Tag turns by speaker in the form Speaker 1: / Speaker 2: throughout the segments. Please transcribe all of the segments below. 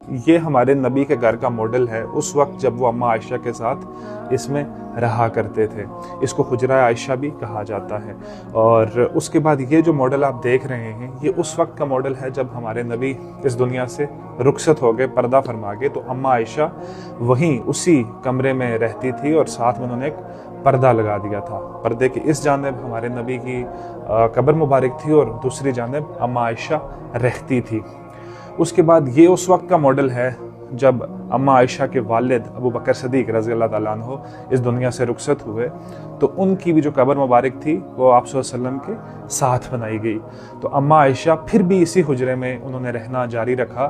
Speaker 1: ये हमारे नबी के घर का मॉडल है उस वक्त जब वो अम्मा आयशा के साथ इसमें रहा करते थे। इसको हुजरा आयशा भी कहा जाता है। और उसके बाद ये जो मॉडल आप देख रहे हैं ये उस वक्त का मॉडल है जब हमारे नबी इस दुनिया से रुखसत हो गए, पर्दा फरमा गए। तो अम्मा आयशा वहीं उसी कमरे में रहती थी और साथ में उन्होंने एक पर्दा लगा दिया था। पर्दे के इस जानिब हमारे नबी की कब्र मुबारक थी और दूसरी जानिब अम्मा आयशा रहती थी। उसके बाद ये उस वक्त का मॉडल है जब अम्मा आयशा के वालिद अबू बकर सदीक रज़ी अल्लाह ताला अन्हु इस दुनिया से रुखसत हुए। तो उनकी भी जो कब्र मुबारक थी वो आप सल्लल्लाहु अलैहि वसल्लम के साथ बनाई गई। तो अम्मा आयशा फिर भी इसी हुजरे में उन्होंने रहना जारी रखा,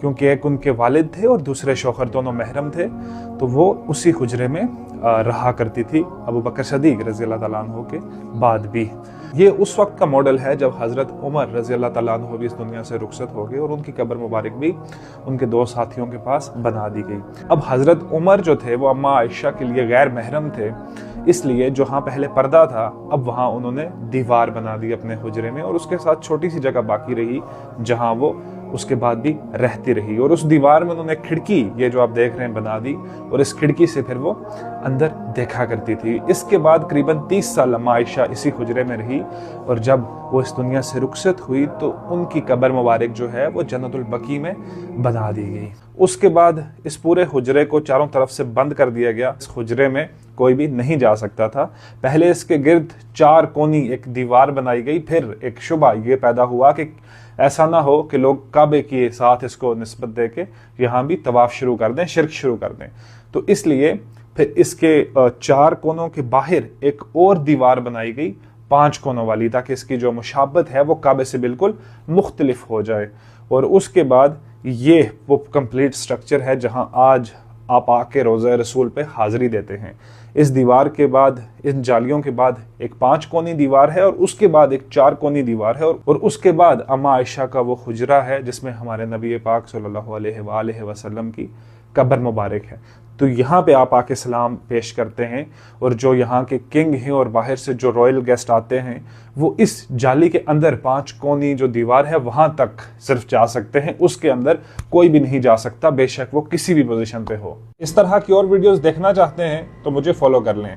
Speaker 1: क्योंकि एक उनके वालिद थे और दूसरे शौहर दोनों महरम थे। तो वो उसी हुजरे में रहा करती थी अबू बकर सदीक रज़ी अल्लाह ताला अन्हु के बाद भी। ये उस वक्त का मॉडल है जब हज़रत उमर रज़ी अल्लाह ताला अन्हु भी इस दुनिया से रुखसत हो गए और उनकी कब्र मुबारक भी उनके दो साथियों के पास बना दी गई। अब हज़रत उमर जो थे वो अम्मा आयशा के लिए गैर महरम थे, इसलिए जहाँ पहले पर्दा था अब वहाँ उन्होंने दीवार बना दी अपने हुजरे में, और उसके साथ छोटी सी जगह बाकी रही जहाँ वो उसके बाद भी रहती रही। और उस दीवार में उन्होंने खिड़की, ये जो आप देख रहे हैं, बना दी और इस खिड़की से फिर वो अंदर देखा करती थी। इसके बाद करीबन 30 साल अम्मा आयशा इसी हुजरे में रही और जब वो इस दुनिया से रुखसत हुई तो उनकी कब्र मुबारक जो है वो जन्नतुल बकी में बना दी गई। उसके बाद इस पूरे हुजरे को चारों तरफ से बंद कर दिया गया। इस हुजरे में कोई भी नहीं जा सकता था। पहले इसके गिर्द 4 कोनी एक दीवार बनाई गई। फिर एक शुबा ये पैदा हुआ कि ऐसा ना हो कि लोग काबे के साथ इसको निस्बत दे के यहाँ भी तवाफ शुरू कर दें, शिरक शुरू कर दें। तो इसलिए फिर इसके 4 कोनों के बाहर एक और दीवार बनाई गई 5 कोनों वाली, ताकि इसकी जो मुशाबत है वो काबे से बिल्कुल मुख्तलिफ हो जाए। और उसके बाद ये वो कंप्लीट स्ट्रक्चर है जहाँ आज आप आके रोज़ा रसूल पे हाजिरी देते हैं। इस दीवार के बाद, इन जालियों के बाद एक 5 कोनी दीवार है और उसके बाद एक 4 कोनी दीवार है और उसके बाद अम्मा आयशा का वो हुजरा है जिसमें हमारे नबी पाक सल्लल्लाहु अलैहि वसल्लम की कब्र मुबारक है। तो यहाँ पे आप आके सलाम पेश करते हैं और जो यहाँ के किंग हैं और बाहर से जो रॉयल गेस्ट आते हैं वो इस जाली के अंदर 5 कोनी जो दीवार है वहाँ तक सिर्फ जा सकते हैं, उसके अंदर कोई भी नहीं जा सकता, बेशक वो किसी भी पोजीशन पे हो। इस तरह की और वीडियोस देखना चाहते हैं तो मुझे फॉलो कर लें।